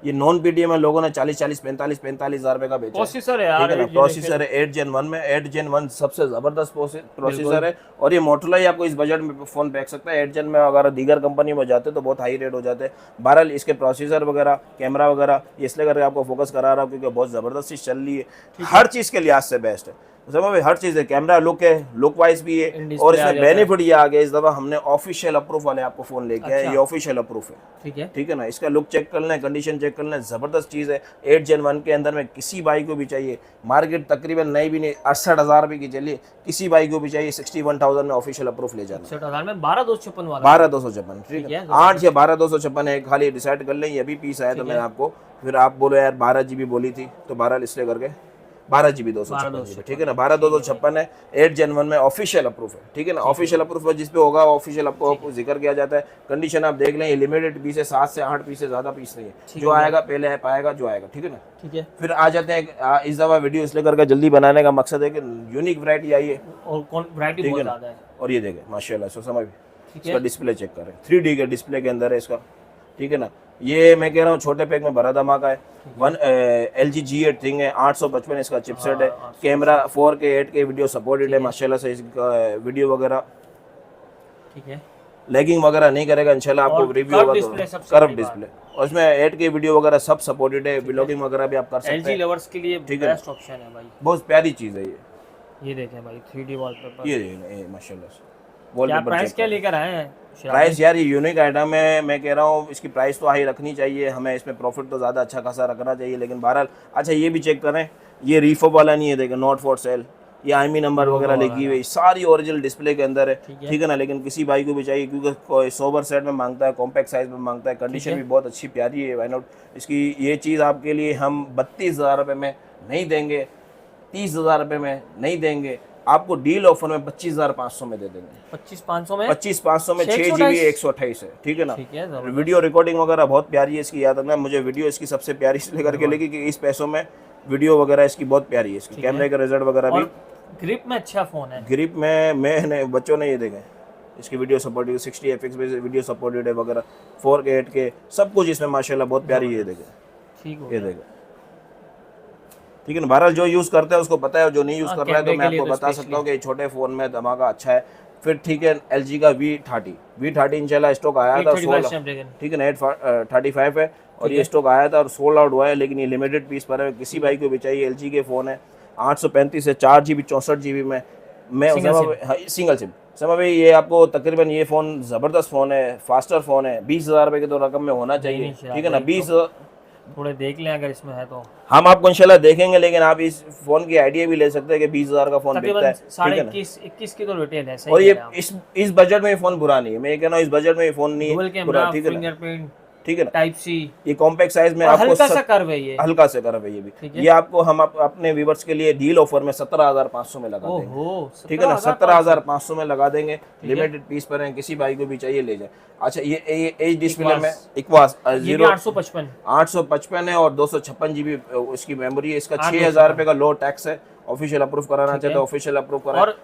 B: ये नॉन पीडीएम में लोगों ने 45,000 रुपए का बेचा। प्रोसेसर है यार, प्रोसेसर है 8 Gen 1 में, 8 Gen 1 सबसे जबरदस्त प्रोसेसर है। और ये मोटोरोला ही आपको इस बजट में फोन बेच सकता है। 8 Gen में अगर दीगर कंपनी में जाते तो बहुत हाई रेट हो जाते हैं। बहरहाल इसके प्रोसेसर वगैरह, कैमरा वगैरह इसलिए करके आपको फोकस करा रहा हूँ क्योंकि बहुत जबरदस्त चीज चल रही है, हर चीज के लिहाज से बेस्ट है, समझ में, हर चीज़ है। कैमरा लुक है, लुक वाइज भी है, और इसमें बेनिफिट ये आ गया इस दफ़ा हमने ऑफिशियल अप्रूव वाले आपको फोन लेके आए, ये ऑफिशियल अप्रूव है, ठीक है, ठीक है ना। इसका लुक चेक कर लें, कंडीशन चेक कर लें, जबरदस्त चीज़ है। 8 Gen 1 के अंदर में किसी भाई को भी चाहिए, मार्केट तकरीबन नई भी नहीं 68,000 रुपये की चलिए, किसी भाई को भी चाहिए 61,000 में ऑफिशियल अप्रूव ले जाना, 61,000 में 12,256, ठीक है, 8 या 12,256 है, खाली डिसाइड कर लें। ये भी पीस आया तो मैंने आपको, फिर आप बोलो यार 12 GB बोली थी तो 12 इसलिए करके 12 GB 256, ठीक है ना, 12,256 है। 8 Gen 1 में ऑफिशियल अप्रूव है, ठीक है ना। ऑफिशियल अप्रूव जिस पे होगा ऑफिशियल आपको जिक्र किया जाता है। कंडीशन आप देख लें, ये लिमिटेड पीस है, 7 से 8 पीस से ज्यादा पीस नहीं है, जो आएगा पहले है पाएगा जो आएगा, ठीक है ना, ठीक है। फिर आ जाते हैं, इस दफा वीडियो इसलिए करके जल्दी बनाने का मकसद है कि यूनिक वैरायटी आई है और वैरायटी बहुत ज्यादा है। और ये देखें माशाल्लाह, सो समझ इसका डिस्प्ले चेक करें, 3D के डिस्प्ले के अंदर है इसका, ठीक है ना। ये मैं कह रहा हूँ छोटे पैक में भरा धमाका है। LG G8 थिंग है, 855 इसका चिपसेट है, camera 4K 8K video supported है माशाल्लाह से, इसका वीडियो वगैरह, ठीक है, लैगिंग वगैरह नहीं करेगा इंशाल्लाह। आपको रिव्यू होगा तो कर्व डिस्प्ले, और इसमें 8K वीडियो वगैरह सब सपोर्टेड है, व्लॉगिंग वगैरह भी आप कर सकते हैं। LG लवर्स के लिए बेस्ट ऑप्शन है भाई, बहुत प्यारी चीज़ है ये देखें भाई, 3D वॉलपेपर, ये देखें माशाल्लाह से। क्या प्राइस क्या लेकर आए हैं? प्राइस यार ये यूनिक आइटम है, मैं कह रहा हूँ इसकी प्राइस तो हाई रखनी चाहिए, हमें इसमें प्रॉफिट तो ज़्यादा अच्छा खासा रखना चाहिए, लेकिन बहरहाल अच्छा ये भी चेक करें, ये रीफअप वाला नहीं है, देखें नॉट फॉर सेल, ये IMEI नंबर वगैरह लिखी हुई, सारी ओरिजिनल डिस्प्ले के अंदर है, ठीक है ना। लेकिन किसी भाई को भी चाहिए क्योंकि कोई सोबर सेट में मांगता है, कॉम्पैक्ट साइज में मांगता है, कंडीशन भी बहुत अच्छी प्यारी है, वाई नॉट। इसकी ये चीज़ आपके लिए हम 32,000 रुपये में नहीं देंगे, 30,000 रुपये में नहीं देंगे, आपको डील ऑफर में 25,500 में दे देंगे। 25,500 में 25,500 में 6 GB 128 है, ठीक है ना। वीडियो रिकॉर्डिंग वगैरह बहुत प्यारी है इसकी, याद रखना। मुझे वीडियो इसकी सबसे प्यारी इसलिए करके लगी कि इस पैसों में वीडियो वगैरह इसकी बहुत प्यारी है, इसकी कैमरे का रिजल्ट वगैरह भी, ग्रिप में अच्छा फोन है। ग्रिप में मैंने बच्चों ने ये देखें, इसकी वीडियो सपोर्टेड 60 fps में वीडियो सपोर्टेड है वगैरह, 4K 8K सब कुछ इसमें माशाल्लाह बहुत प्यारी है, ये देखें, ठीक है, ये देखें, ठीक है ना। बहरहाल जो यूज़ करते हैं उसको पता है, जो नहीं यूज़ कर रहा है तो मैं आपको बता सकता हूँ कि छोटे फ़ोन में धमाका अच्छा है। फिर ठीक है, LG का V30 इंशाल्लाह स्टॉक आया था 16, ठीक है ना, 835 है और ये स्टॉक आया था और सोल्ड आउट हुआ है, लेकिन ये लिमिटेड पीस पर है, किसी भाई को भी चाहिए। LG के फ़ोन है, 835 है, 4 GB 64 GB में, मैं सिंगल सिम समझ भाई। ये आपको तकरीबन ये फ़ोन ज़बरदस्त फ़ोन है, फास्टर फ़ोन है, 20,000 रुपये के तो रकम में होना चाहिए, ठीक है ना।
A: थोड़े देख लें अगर इसमें है तो।
B: हम आपको इंशाल्लाह देखेंगे, लेकिन आप इस फोन की आइडिया भी ले सकते हैं कि 20,000 का फोन बिकता है,
A: साढ़े 21 की तो रिटेल है। सही
B: और
A: कह
B: ये
A: रहे हैं आप।
B: इस बजट में ये फोन बुरा नहीं है, मैं ये कह रहा हूँ इस बजट में ये फोन नहीं
A: डुअल
B: है बुरा,
A: कैमरा,
B: ठीक है ना,
A: फिंगरप्रिंट,
B: ठीक है ना।
A: टाइप सी,
B: ये कॉम्पैक्ट साइज में
A: और
B: आपको
A: हल्का सा कर्व है ये।
B: हल्का से कर्व है ये भी।
A: ठीक है।
B: ये आपको हम अपने व्यूवर्स के लिए डील ऑफर में 17,500 में लगा देंगे,
A: ओहो,
B: ठीक है ना, 17,500 में लगा देंगे।
A: है।
B: लिमिटेड पीस पर है, किसी भाई को भी चाहिए ले जाए। अच्छा, ये एच डिस्प्ले में इक्वास
A: ये भी
B: 0
A: 855
B: है और 256 GB उसकी मेमोरी है। इसका 6,000 रुपये का लो टैक्स है। ऑफिशियल अप्रूव कराना चाहते हैं ऑफिशियल अप्रूव करा।
A: और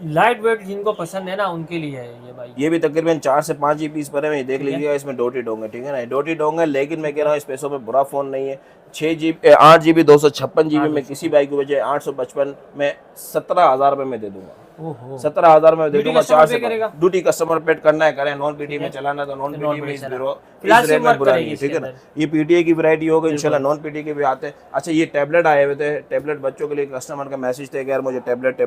A: लाइट वेट जिनको पसंद है ना उनके लिए है ये भाई।
B: ये भी तकरीबन 4 से 5 GB पर है, देख लीजिएगा। इसमें डोटी डोंग है, ठीक है ना, डोटी डोंग है, लेकिन मैं कह रहा हूँ इस पैसों में बुरा फोन नहीं है। 8 GB 256 GB में किसी भाई को बजाय 855 में 17,000 रुपये में दे दूंगा। 17,000 में दे दूंगा। 4 से ड्यूटी कस्टमर पेड करना है करें, नॉन पीटी में चलाना है तो नॉन पीटी में इस रेट में बुरा नहीं है, ठीक है ना। ये पीटीए की वैरायटी होगी इंशाल्लाह, नॉन पीटी के भी आते हैं। अच्छा, ये टैबलेट आए हुए थे, टैबलेट बच्चों के लिए कस्टमर का मैसेज थे कि यार मुझे टैबलेट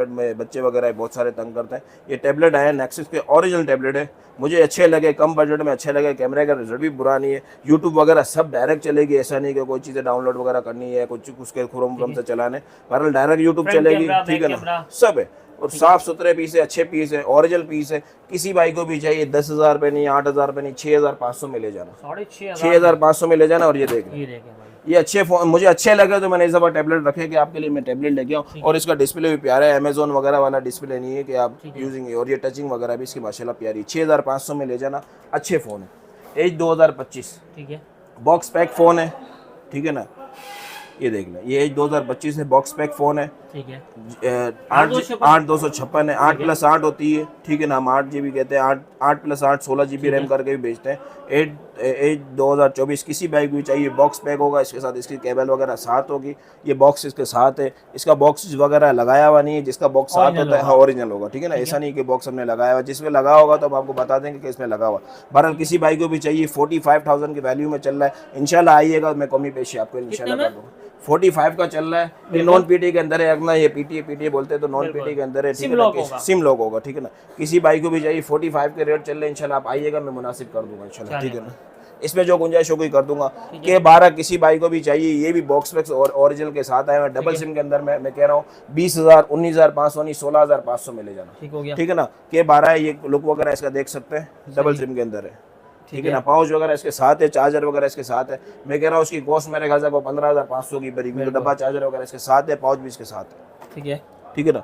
B: में बच्चे वगैरह बहुत सारे तंग करते हैं। ये टैबलेट आए नेक्सस के ओरिजिनल टैबलेट है, मुझे अच्छे लगे, कम बजट में अच्छे लगे। कैमरे का रिजल्ट भी बुरा नहीं है, यूट्यूब वगैरह सब डायरेक्ट चलेगी, ऐसा नहीं कि कोई चीज़ें डाउनलोड वगैरह करनी है, कुछ उसके क्रोम से चलाने, बहरहाल डायरेक्ट यूट्यूब चलेगी, ठीक है ना, सब है। और साफ सुथरे पीस है, अच्छे पीस है, ओरिजिनल पीस है। किसी भाई को भी चाहिए 10,000 रुपये नहीं, 8,000 रुपये नहीं, 6,500 में ले जाना, 6,500 में ले जाना। और ये देखें, ये अच्छे फोन मुझे अच्छे लगे तो मैंने इस दफ़ा टैबलेट रखे कि आपके लिए मैं टैबलेट लेके आऊँ। और इसका डिस्प्ले भी प्यारा है, अमेजोन वगैरह वाला डिस्प्ले नहीं है कि आप यूजिंग। और ये टचिंग वगैरह भी इसकी माशाल्लाह प्यारी। 6,500 में ले जाना, अच्छे फ़ोन है। एज 2025, ठीक है, बॉक्स पैक फ़ोन है, ठीक है ना। ये देख लें, ये एज 2025 है, बॉक्स पैक फ़ोन है, ठीक है। 8,256 है, 8+8 होती है, ठीक है ना। हम 8 GB कहते हैं, 8+8 16 GB रैम करके भी बेचते हैं। एज 2024 किसी बाइक भी चाहिए, बॉक्स पैक होगा, इसके साथ इसकी केबल वगैरह साथ होगी। ये बॉक्स इसके साथ है, इसका बॉक्स वगैरह लगाया हुआ नहीं है, जिसका बॉक्स साथ होता है हाँ ओरिजिनल होगा, ठीक है ना। ऐसा नहीं कि बॉक्स हमने लगाया हुआ, जिसमें लगा होगा तो हम आपको बता देंगे कि इसमें लगा हुआ। बहरहाल किसी बाइक को भी चाहिए, 45,000 की वैल्यू में चल रहा है। इंशाल्लाह आइएगा, मैं कमी पेशी आपको इंशाल्लाह कर दूँगा। 45 का चल रहा है, ये नॉन पीटी के अंदर है। अगला ये पीटी बोलते हैं तो नॉन पीटी के अंदर है, ठीक है ना, सिम लॉक होगा, ठीक है ना। किसी बाइक को भी चाहिए, 45 के रेट चल रहे हैं, इंशाल्लाह आप आइएगा, मैं मुनासिब कर दूंगा इंशाल्लाह, ठीक है ना। इसमें जो गुंजाइश होगी कर दूंगा। के 12 किसी बाइक को भी चाहिए, ये भी बॉक्स पैक्स और ओरिजिनल के साथ आए हैं, डबल सिम के अंदर मैं कह रहा हूँ 20,000 19,500 नहीं 16,500 में ले जाना, ठीक है ना। के 12 है, ये लुक वगैरह इसका देख सकते हैं, डबल सिम के अंदर है, ठीक है ना। पाउच वगैरह इसके साथ है, चार्जर वगैरह इसके साथ है। मैं कह रहा हूँ उसकी कॉस्ट मेरे ख्याल से 15,500 की पड़ेगी, डब्बा चार्जर वगैरह इसके साथ है, पाउच भी इसके साथ है, ठीक है ना।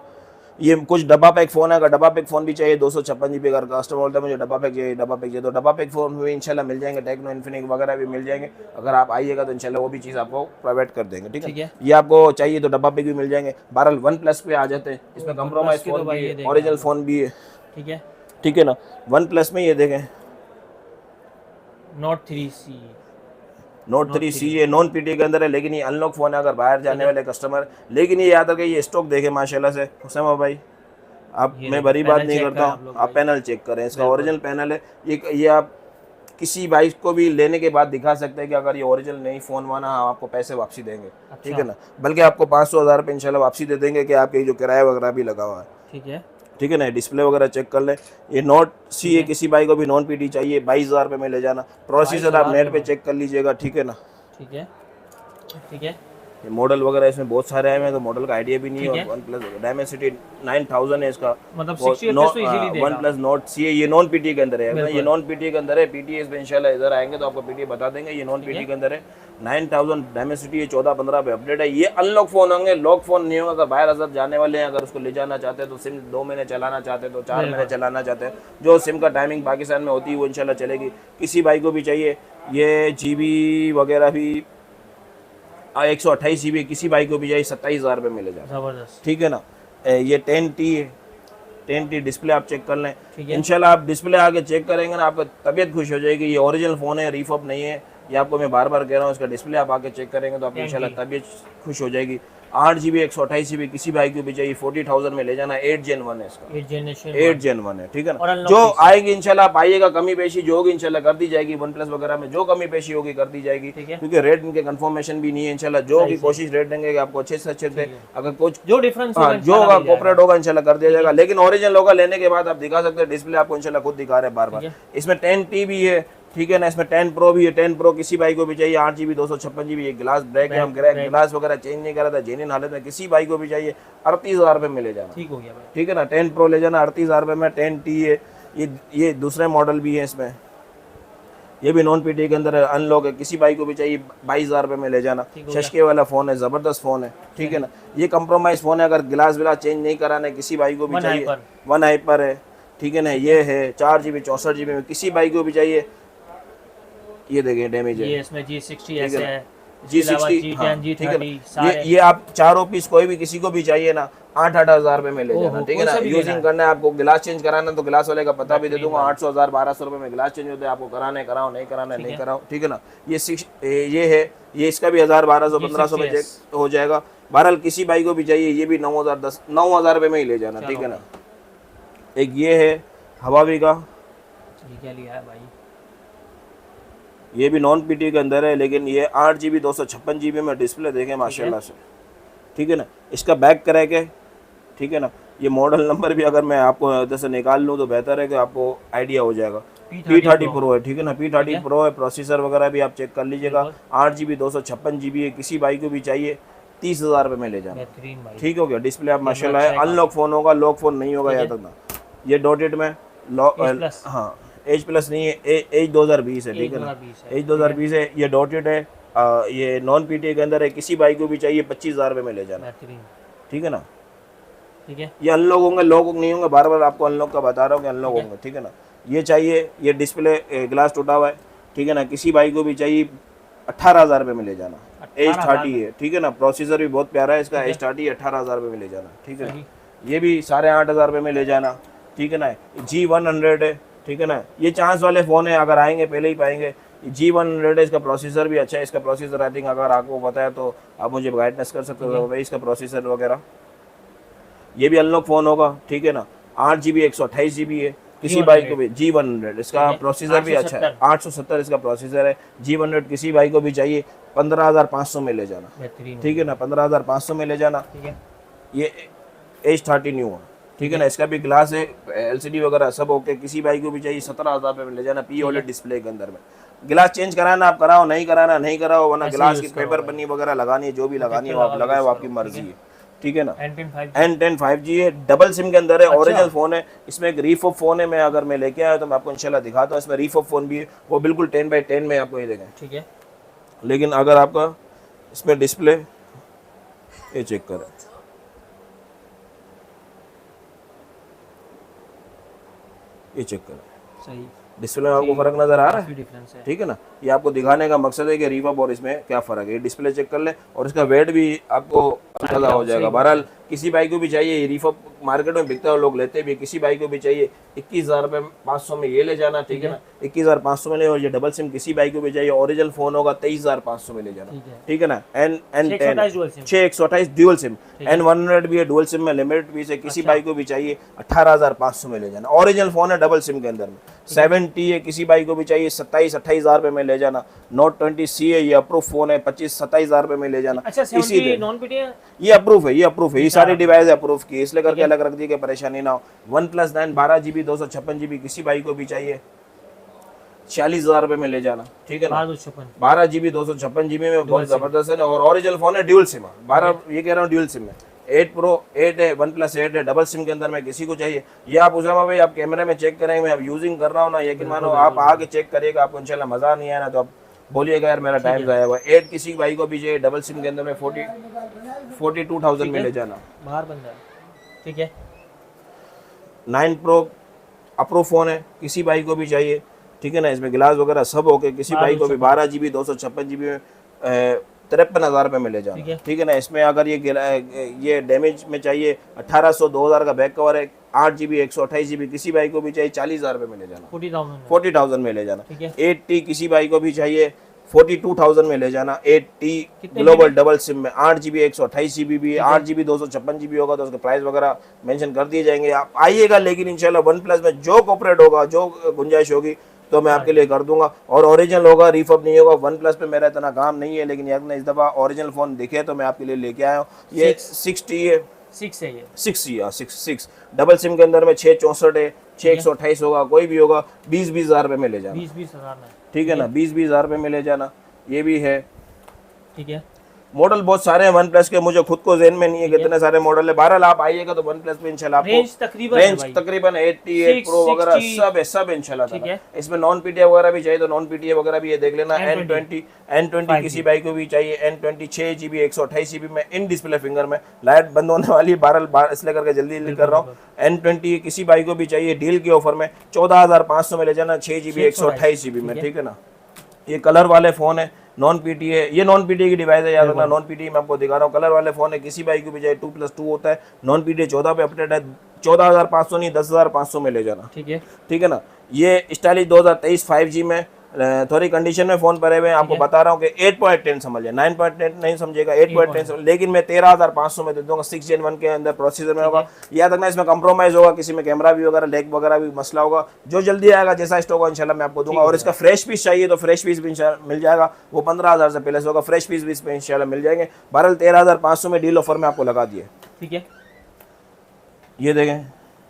B: ये कुछ डब्बा पैक फ़ोन है, अगर डब्बा पैक फ़ोन भी चाहिए 256 GB, अगर कस्टमर बोलता है मुझे डब्बा पैक चाहिए तो डब्बा पैक फ़ोन भी इंशाल्लाह मिल जाएंगे, टेक्नो इन्फिनिक्स वगैरह भी मिल जाएंगे। अगर आप आइएगा तो इंशाल्लाह वो भी चीज़ आपको प्रोवाइड कर देंगे, ठीक है। ये आपको चाहिए तो डब्बा पैक भी मिल जाएंगे। बहरहाल वन+ पे आ जाते हैं, इसमें कंप्रोमाइज़ फ़ोन भी है, ओरिजिनल फ़ोन भी है, ठीक है ना। वन+ में ये देखें नोट 3C ये नॉन पीटी के अंदर है, लेकिन ये अनलॉक फ़ोन है अगर बाहर जाने वाले कस्टमर। लेकिन ये याद रखें, ये स्टॉक देखें माशाल्लाह से हुसैमा भाई, आप मैं बड़ी बात नहीं करता हूँ, आप पैनल चेक करें, इसका ओरिजिनल पैनल है। ये आप किसी बाइक को भी लेने के बाद दिखा सकते हैं कि अगर ये ओरिजिनल नहीं फ़ोन वाना, हम आपको पैसे वापसी देंगे, ठीक है ना। बल्कि आपको 500,000 रुपये इंशाल्लाह वापसी दे देंगे कि आपके जो किराया वगैरह भी लगा हुआ है, ठीक है ना। डिस्प्ले वगैरह चेक कर लें। ये नोट C है, किसी बाइक को भी नॉन पीटी चाहिए, 22,000 रुपये में ले जाना। प्रोसेसर आप नेट पे चेक कर लीजिएगा, ठीक है ना, ठीक है। ये मॉडल वगैरह इसमें बहुत सारे आए हैं, तो मॉडल का आइडिया भी नहीं है। और OnePlus Dimensity 9000 है इसका, मतलब OnePlus Note C है, ये नॉन पीटी के अंदर है, ये नॉन पीटी के अंदर है। पीटी इसमें इंशाल्लाह इधर आएंगे तो आपको पीटी बता देंगे। ये नॉन पीटी के अंदर है, 9000 Dimensity, ये 14-15 पे अपडेट है। ये अनलॉक फ़ोन होंगे, लॉक फ़ोन नहीं होगा। अगर बाहर अजर जाने वाले हैं, अगर उसको ले जाना चाहते हैं तो सिम 2 महीने चलाना चाहते हैं तो 4 महीने चलाना चाहते हैं, जो सिम का टाइमिंग पाकिस्तान में होती है वो इंशाल्लाह चलेगी। किसी भाई को भी चाहिए, ये GB वगैरह भी 128 GB किसी बाइक को भी चाहिए 27,000 रुपये मिले जाए, ज़बरदस्त, ठीक है ना। ये 10T है, 10T डिस्प्ले आप चेक कर लें इंशाल्लाह। आप डिस्प्ले आके चेक करेंगे ना, आपको तबीयत खुश हो जाएगी। ये ओरिजिनल फ़ोन है, रीफअप नहीं है, ये आपको मैं बार बार कह रहा हूँ। इसका डिस्प्ले आप आके चेक करेंगे तो आपको इंशाल्लाह तबीयत खुश हो जाएगी। 8 GB 128 GB किसी बाइक को भी चाहिए, 40,000 में ले जाना। 8 Gen 1 है इसका, 8 Gen 1 है, ठीक है ना। जो आएगी इंशाल्लाह आप आइएगा, कमी पेशी जो होगी इंशाल्लाह कर दी जाएगी। OnePlus वगैरह में जो कमी पेशी होगी कर दी जाएगी, क्योंकि रेट इनके कंफर्मेशन भी नहीं है। इंशाल्लाह जो की कोशिश रेट देंगे कि आपको अच्छे से अच्छे से, अगर कुछ जो डिफरेंस जो होगा कॉर्पोरेट होगा इंशाल्लाह कर दिया जाएगा। लेकिन ओरिजिनल होगा, लेने के बाद आप दिखा सकते हैं, डिस्प्ले आपको इंशाल्लाह खुद दिखा रहे हैं बार बार। इसमें 10T भी है, ठीक है ना। इसमें 10 प्रो भी है, 10 प्रो किसी भाई को भी चाहिए, 8GB 256GB, ये ग्लास ब्रेक है, हम ग्लास वगैरह चेंज नहीं करा था, जेन्युइन हालत में किसी भाई को भी चाहिए 38,000 रुपये में ले जाना।
A: ठीक हो गया भाई,
B: ठीक है ना। 10 प्रो ले जाना 38,000 रुपये में। 10T है, ये दूसरे मॉडल भी है इसमें, ये भी नॉन पीटी के अंदर है, अनलॉक है, किसी भाई को भी चाहिए 22,000 रुपये में ले जाना। शशके वाला फ़ोन है, ज़बरदस्त फ़ोन है, ठीक है ना। ये कंप्रोमाइज़ फ़ोन है, अगर गिलास विलास चेंज नहीं कराना है किसी भाई को भी चाहिए, 1 हाइपर है, ठीक है ना। ये है 4GB 64GB में किसी भाई को भी चाहिए। ये देखें डैमेज है,
A: ये इसमें G60 ऐसे है,
B: G60 हाँ, ठीक है ना। ये आप चारों पीस कोई भी किसी को भी चाहिए ना 8-8 हज़ार रुपये में ले जाना, ठीक है ना। यूजिंग करना है आपको, गिलास चेंज कराना तो गिलास वाले का पता भी दे दूंगा, 800 1000 1200 रुपये में गिलास चेंज होता है, आपको कराना है कराओ, नहीं कराना है नहीं कराओ, ठीक है ना। ये है, ये इसका भी 1000 1200 1500 में चेक हो जाएगा। बहरहाल किसी भाई को भी चाहिए, ये भी 9,000 रुपये में ही ले जाना, ठीक है ना। एक ये है हवावी का,
A: क्या लिया है भाई,
B: ये भी नॉन पीटी के अंदर है, लेकिन ये 8GB 256GB में डिस्प्ले देखें माशाल्लाह से, ठीक है ना। इसका बैक क्रैक है, ठीक है ना। ये मॉडल नंबर भी अगर मैं आपको जैसे निकाल लूँ तो बेहतर है कि आपको आइडिया हो जाएगा। P30 प्रो है, ठीक है ना, P30 प्रो है, प्रोसेसर वगैरह भी आप चेक कर लीजिएगा। 8GB 256GB है, किसी भाई को भी चाहिए 30,000 रुपये में ले जाना, ठीक हो गया। डिस्प्ले आप माशाल्लाह है, अनलॉक फ़ोन होगा, लॉक फ़ोन नहीं होगा, याद रखना। ये डॉटेड में हाँ, एज प्लस नहीं है, एज 2020 है, ठीक है ना, एज 2020 है। ये डॉटेड है, ये नॉन पीटी के अंदर है, किसी भाई को भी चाहिए 25,000 रुपये में ले जाना, ठीक है ना।
A: ठीक है,
B: ये अनलॉक होंगे, लॉक नहीं होंगे, बार बार आपको अनलॉक का बता रहा हूँ कि अनलॉक होंगे, ठीक है ना। ये चाहिए, ये डिस्प्ले ग्लास टूटा हुआ है, ठीक है ना, किसी भाई को भी चाहिए 18,000 रुपये में ले जाना। एज 30 है, ठीक है ना, प्रोसेसर भी बहुत प्यारा है इसका, एज 30 18,000 रुपये में ले जाना, ठीक है ना। ये भी 8,500 रुपये में ले जाना, ठीक है ना। G100 है, ठीक है ना, ये चांस वाले फ़ोन है, अगर आएंगे पहले ही पाएंगे। G100 है, इसका प्रोसेसर भी अच्छा है, इसका प्रोसेसर आई थिंक अगर आपको पता है तो आप मुझे गाइडेंस कर सकते हो भाई, इसका प्रोसेसर वगैरह। ये भी अनलॉक फ़ोन होगा, ठीक है ना। 8GB 128GB है, किसी भाई को भी G100, इसका प्रोसेसर भी अच्छा है, 870 इसका प्रोसेसर है। G100 किसी भाई को भी चाहिए 15,500 में ले जाना, ठीक है ना, 15,500 में ले जाना। ये एज 30 न्यू है, ठीक है ना, इसका भी ग्लास है, LCD वगैरह सब ओके, किसी भाई को भी चाहिए 17,000 रुपये में ले जाना। POLED डिस्प्ले के अंदर में गिलास चेंज कराना आप कराओ, नहीं कराना नहीं कराओ, वरना गिलास की पेपर पन्नी वगैरह लगानी है, जो भी लगानी है वो आप लगाए, वो आपकी मर्जी है, ठीक है ना। N10 5G है, डबल सिम के अंदर है, ओरिजिनल फ़ोन है। इसमें एक रीफॉप फ़ोन है, मैं अगर मैं लेके आया तो मैं आपको इंशाल्लाह दिखाता हूँ। इसमें रीफॉप फ़ोन भी है, वो बिल्कुल 10x10 में आपको ये देखें, ठीक है। लेकिन अगर आपका इसमें डिस्प्ले ये चेक करें, ये चेक करें, सही डिस्प्ले में आपको फर्क नजर आ रहा है, ठीक है ना। ये आपको दिखाने का मकसद है कि रीफॉप और इसमें क्या फ़र्क है। ये डिस्प्ले चेक कर ले और इसका वेट भी आपको अंदाजा हो जाएगा। बहरहाल किसी भाई को भी चाहिए, ये रीफॉप मार्केट में बिकता है, लोग लेते भी, किसी भाई को भी चाहिए 21,500 में ये ले जाना, ठीक है ना, 21,500 में ले। और ये डबल सिम किसी भाई को भी चाहिए, ओरिजिनल फ़ोन होगा 23,500 में ले जाना, ठीक है ना। N10 628 ड्यूअल सिम, N100 भी है ड्यूअल सिम में, लिमिटेड पीस है, किसी भाई को भी चाहिए 18,500 में ले जाना। ओरिजिनल फ़ोन है डबल सिम के अंदर में। 7T है, किसी भाई को भी चाहिए 27-28,000 रुपये में ले जाना। Note 20C है, ये अप्रूव फ़ोन है, 25-27,000 रुपये में ले जाना। इसी ये अप्रूव है, ये अप्रूव है, ये सारी डिवाइस अप्रूव की, इसलिए करके अलग रख दी कि परेशानी ना हो। OnePlus 9 12GB 256GB किसी भाई को भी चाहिए 40,000 रुपये में ले जाना, ठीक है ना। 12GB 256GB में बहुत जबरदस्त है और ओरिजिनल फोन है, ड्यूल सिम है। 12 ये कह रहा हूँ ड्यूल सिम है। 8 Pro 8 है, OnePlus 8 है, डबल सिम के अंदर में किसी को चाहिए। ये आप उसामा भाई आप कैमरे में चेक करेंगे, मैं अब यूजिंग कर रहा हूँ ना, यकीन मानो आप आके चेक करिएगा, आपको इंशाल्लाह मजा नहीं आया ना तो आप बोलिएगा यार मेरा टाइम जाया हुआ। 8 किसी भाई को भी चाहिए डबल सिम के अंदर में 42,000 में ले जाना,
A: बाहर बन जाए, ठीक है।
B: 9 Pro अप्रूव फ़ोन है, किसी भाई को भी चाहिए, ठीक है ना। इसमें गिलास वगैरह सब ओके, किसी भाई को भी 12GB 256GB में 53,000 रुपये में ले जाना, ठीक है ना। इसमें अगर ये डैमेज में चाहिए 1800 2000 का बैक कवर है, 8GB 128GB किसी भाई को भी चाहिए 40,000 रुपये में ले जाना, 40,000 में ले जाना। 8T किसी भाई को भी चाहिए 42,000 में ले जाना। 8T ग्लोबल डबल सिम में 8GB 128GB भी, 8GB 256GB होगा तो उसके प्राइस वगैरह मेंशन कर दिए जाएंगे, आप आइएगा। लेकिन इंशाल्लाह OnePlus में जो कॉपरेट होगा, जो गुंजाइश होगी तो मैं आपके लिए कर दूंगा, और ओरिजिनल होगा, रीफब नहीं होगा। OnePlus पे मेरा इतना काम नहीं है, लेकिन यार इस दफ़ा ओरिजिनल फ़ोन दिखे तो मैं आपके लिए लेके आया हूँ। ये 6T है, 6 डबल सिम के अंदर में 664 है, 6 128 होगा, कोई भी होगा 20,000 रुपये में ले जाना।
A: 20,000 में
B: ठीक है ना, 20-20 हज़ार रुपये में ले जाना, ये भी है।
A: ठीक है,
B: मॉडल बहुत सारे हैं वन प्लस के, मुझे खुद को ज़हन में नहीं है कितने सारे मॉडल है। बहरहाल आप आइएगा तो वन प्लस में इंशाल्लाह आपको
A: रेंज
B: तकरीबन 88 प्रो वगैरह सब है इंशाल्लाह। इसमें नॉन पीटीए वगैरह भी चाहिए तो नॉन पीटीए वगैरह भी ये देख लेना। N20 किसी बाइक को भी चाहिए, N20 6 GB 128 GB में इन डिस्प्ले फिंगर में, लाइट बंद होने वाली, बहरहाल इसलिए करके जल्दी कर रहा हूँ। N20 किसी बाइक को भी चाहिए डील के ऑफर में 14,500 में ले जाना, 6 GB 128 GB में, ठीक है ना। ये कलर वाले फ़ोन है, नॉन पीटीए, ये नॉन पीटीए की डिवाइस है, याद रखना। नॉन पीटीए मैं आपको दिखा रहा हूँ, कलर वाले फ़ोन है, किसी बाइक को भी चाहिए 2+2 होता है, नॉन पीटीए 14 पे अपडेट है, 14,500 नहीं 10,500 में ले जाना, ठीक है ना। ये स्टाइलिश 2023 5G में थोड़ी कंडीशन में फ़ोन पड़े हुए हैं, आपको बता रहा हूँ कि 8.10 समझिए, 9.10 नहीं समझेगा, 8.10, लेकिन मैं 13,500 में दे दूँगा। 6 Gen 1 के अंदर प्रोसेसर में होगा, याद रखना। इसमें कंप्रोमाइज़ होगा, किसी में कैमरा भी वगैरह लैग वगैरह भी मसला होगा, जो जल्दी आएगा जैसा स्टॉक होगा इंशाल्लाह मैं आपको दूंगा। और इसका फ्रेश पीस चाहिए तो फ्रेश पीस भी इंशाल्लाह मिल जाएगा, वो 15,000 से पहले से होगा, फ्रेश पीस भी इस पर इंशाल्लाह मिल जाएंगे। बहरहाल 13,500 में डील ऑफर में आपको लगा दिए,
A: ठीक है।
B: ये देखें,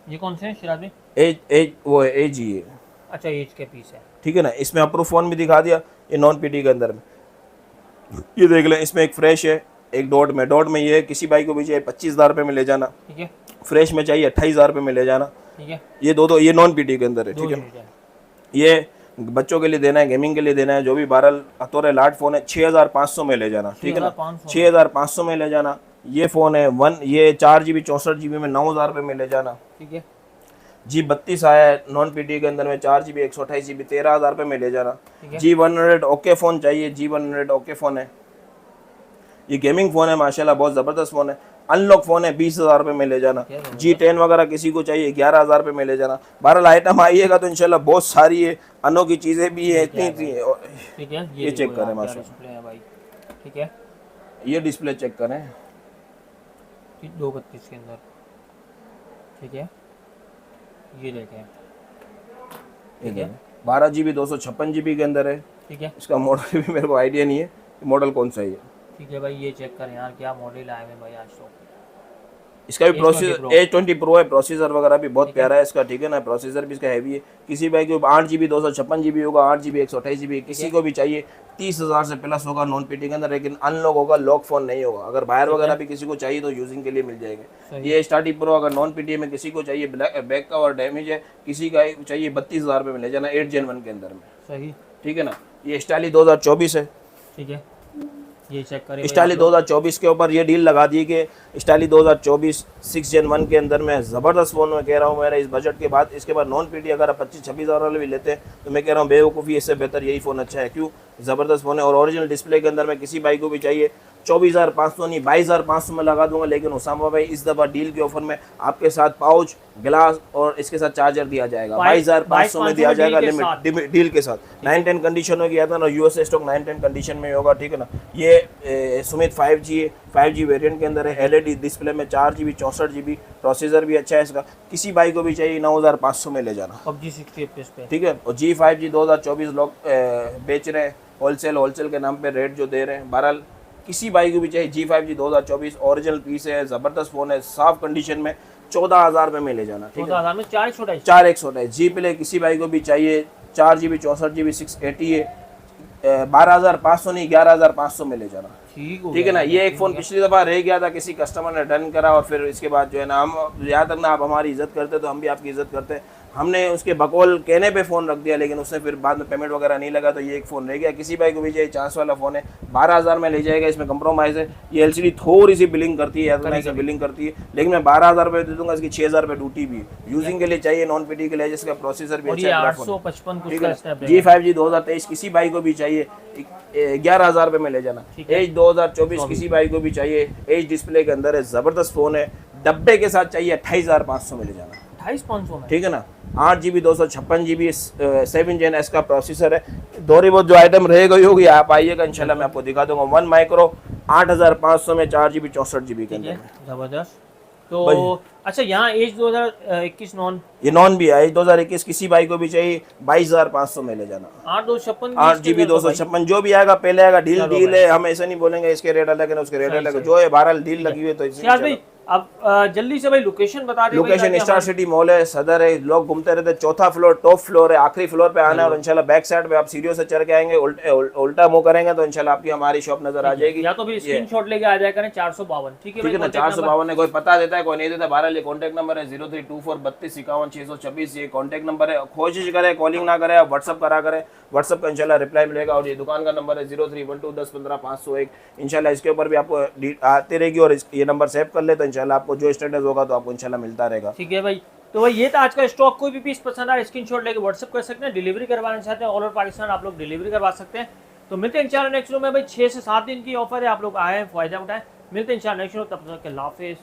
A: ये कौन से हैं शिराज भाई?
B: एज ही है,
A: अच्छा एज के पीस है, ठीक
B: है ना। इसमें अप्रूव फोन भी दिखा दिया, ये नॉन पीटी के अंदर में, ये देख लें। इसमें एक फ्रेश है, एक डॉट में ये है, किसी बाइक को भी चाहिए 25,000 रुपये में ले जाना, ठीक है। फ्रेश में चाहिए 28,000 रुपये में ले जाना, ठीक है। ये दो ये नॉन पीटी के अंदर है, ठीक है। ये बच्चों के लिए देना है, गेमिंग के लिए देना है, जो भी 12 अतोरे लाट फोन है 6,500 में ले जाना, ठीक है ना, 6,500 में ले जाना। ये फ़ोन है ये 4 GB 64 GB में 9,000 रुपये में ले जाना, ठीक है। G32 आया है नॉन पीटी के अंदर में 4 GB 128 GB 13,000 रुपये में ले जाना। G100 ओके फ़ोन चाहिए, G100 ओके फ़ोन है, ये गेमिंग फ़ोन है माशाल्लाह, बहुत ज़बरदस्त फ़ोन है। अनलॉक फ़ोन है 20,000 रुपये में ले जाना। G10 वगैरह किसी को चाहिए 11,000 रुपये में ले जाना। 12 आइटम आइएगा तो इंशाल्लाह बहुत सारी है, अनोखी चीज़ें भी है, इतनी ठीक है। ये चेक करें माशाल्लाह, ठीक है। ये डिस्प्ले चेक करें
A: 232 के अंदर, ठीक है। ये देखें, ठीक है।
B: 12 GB 256 GB के अंदर है, ठीक है। इसका मॉडल भी मेरे को आइडिया नहीं है, मॉडल कौन सा है,
A: ठीक है भाई। ये चेक करें यार, क्या मॉडल आए हैं भाई आज तो।
B: इसका भी प्रोसेसर A20 Pro है, प्रोसेसर वगैरह भी बहुत प्यारा है इसका, ठीक है ना। प्रोसेसर भी इसका हैवी है। किसी बाइक को 8 GB 256 GB होगा, 8 GB 128 GB, किसी को भी चाहिए 30,000 से प्लस होगा नॉन पीटी के अंदर, लेकिन अनलॉक होगा, लॉक फोन नहीं होगा। अगर बाहर वगैरह भी किसी को चाहिए तो यूजिंग के लिए मिल जाएंगे। ये स्टार्टिंग प्रो अगर नॉन पीटी में किसी को चाहिए, बैक कवर डैमेज है, किसी का चाहिए 32,000 रुपये में ले जाना 8 Gen 1 के अंदर में, सही, ठीक है ना। ये स्टाइलिश 2024 है, ठीक है।
A: ये चेक करें
B: स्टाइलिश 2024 के ऊपर ये डील लगा दी कि स्टाइलिश 2024 6 Gen 1 के अंदर में ज़बरदस्त फ़ोन में कह रहा हूँ मेरा इस बजट के बाद। इसके बाद नॉन पीटी अगर आप 25-26 हज़ार वाले भी लेते हैं तो मैं कह रहा हूँ बेवकूफ़ी, इससे बेहतर यही फ़ोन अच्छा है। क्यों? ज़बरदस्त फ़ोन है। और ओरिजिनल डिस्प्ले के अंदर में किसी बाइक को भी चाहिए 24,500 नहीं 22,500 में लगा दूंगा। लेकिन उसामा भाई इस दफ़ा डील के ऑफर में आपके साथ पाउच, ग्लास और इसके साथ चार्जर दिया जाएगा, 22,500 में दिया जाएगा लिमिट डील के साथ। 9-10 कंडीशन हो गया था ना, यूएसए स्टॉक 9-10 कंडीशन में होगा, ठीक है ना। ये सुमित 5G है, 5G वेरिएंट के अंदर है, LED डिस्प्ले में 4 GB 64 GB, प्रोसेसर भी अच्छा है इसका। किसी बाइक को भी चाहिए 9,500 में ले जाना,
A: PUBG 60 FPS पे,
B: ठीक है। और G5G 2024 लोग बेच रहे हैं होलसेल के नाम पे रेट जो दे रहे हैं। बहरहाल किसी बाइक को भी चाहिए G5G 2024 ओरिजिनल पीस है, ज़बरदस्त फ़ोन है, साफ कंडीशन में 14,000 रुपये में ले जाना, ठीक है।
A: 14,000 में
B: 4 G प्ले किसी बाइक को भी चाहिए 4 GB 64 GB 680 है, 12,500 नहीं 11,500 में ले जाना, ठीक है ना। ये एक फ़ोन पिछली दफ़ा रह गया था, किसी कस्टमर ने रिटर्न करा और फिर इसके बाद जो है ना, हम याद तक ना आप हमारी इज्जत करते तो हम भी आपकी इज्जत करते हैं। हमने उसके बकौल कहने पे फ़ोन रख दिया, लेकिन उसने फिर बाद में पेमेंट वगैरह नहीं लगा, तो ये एक फ़ोन रह गया। किसी बाइक को भी चाहिए 400 वाला फ़ोन है, 12,000 में ले जाएगा। इसमें कंप्रोमाइज़ है, ये LCD थोड़ी सी बिलिंग करती है, बिलिंग करती है, लेकिन मैं 12,000 रुपये दे दूँगा। इसकी 6,000 रुपये ड्यूटी भी यूजिंग के लिए चाहिए, नॉन पीटी के लिए, जिसका प्रोसेसर भी अच्छा है। G5G 2023 किसी बाइक को भी चाहिए 11,000 रुपये में ले जाना। एज 2024 किसी बाइक को भी चाहिए, एज डिस्प्ले के अंदर है, ज़बरदस्त फ़ोन है, डब्बे के साथ चाहिए 28,500 में ले जाना,
A: 28,500 में,
B: ठीक है ना। 8 GB 256 GB 7 Gen S का प्रोसेसर है। थोड़ी बहुत जो आइटम रह गई होगी आप आइएगा इंशाल्लाह मैं आपको दिखा दूंगा। 1 माइक्रो 8,500 में 4 GB 64 GB के अंदर,
A: जबरदस्त। तो अच्छा यहाँ एज 2021 नॉन,
B: ये नॉन भी है। एज 2021 किसी बाइक को भी चाहिए 22,500 में ले जाना।
A: 8
B: GB 256 जो भी आएगा पहले आएगा। डील है, हम ऐसा नहीं बोलेंगे इसके रेट अलग है उसके रेट अलग है, जो है 12 डील लगी हुई है। तो
A: अब जल्दी से भाई लोकेशन बता दें।
B: लोकेशन स्टार सिटी मॉल है, सदर है, लोग घूमते रहते हैं, चौथा फ्लोर टॉप फ्लोर है, आखिरी फ्लोर पे आना है और इंशाल्लाह बैक साइड पे आप सीढ़ियों से चढ़ के आएंगे, उल्टा मुंह करेंगे तो इंशाल्लाह आपकी हमारी शॉप नजर आ जाएगी।
A: या तो भी स्क्रीनशॉट लेके आ जाया करें 452, ठीक है
B: ना, 452 है, कोई पता देता है कोई नहीं देता। बहरहाल ये कॉन्टैक्ट नंबर है 03243251 626, ये कॉन्टैक्ट नंबर है। कोशिश करें कॉलिंग ना करें, व्हाट्सअप करा करें, व्हाट्सअप का इंशाल्लाह रिप्लाई मिलेगा। और ये दुकान का नंबर है 031210150501, इंशाल्लाह इसके ऊपर भी आपको आती रहेगी और ये नंबर सेव कर ले तो इंशाल्लाह आपको जो स्टेटस होगा तो आपको इंशाल्लाह मिलता रहेगा।
A: ठीक है भाई, तो भाई ये था आज का स्टॉक। कोई भी पीस पसंद आए स्क्रीनशॉट लेके व्हाट्सअप कर सकते हैं। डिलीवरी करवाना चाहते हैं ऑल ओवर पाकिस्तान आप लोग डिलीवरी करवा सकते हैं। तो मिलते हैं इंशाल्लाह नेक्स्ट वीडियो में। भाई 6 से 7 दिन की ऑफर है, आप लोग आए फायदा उठाएं। मिलते हैं इंशाल्लाह नेक्स्ट वीडियो, तब तक के अल्लाह हाफिज़।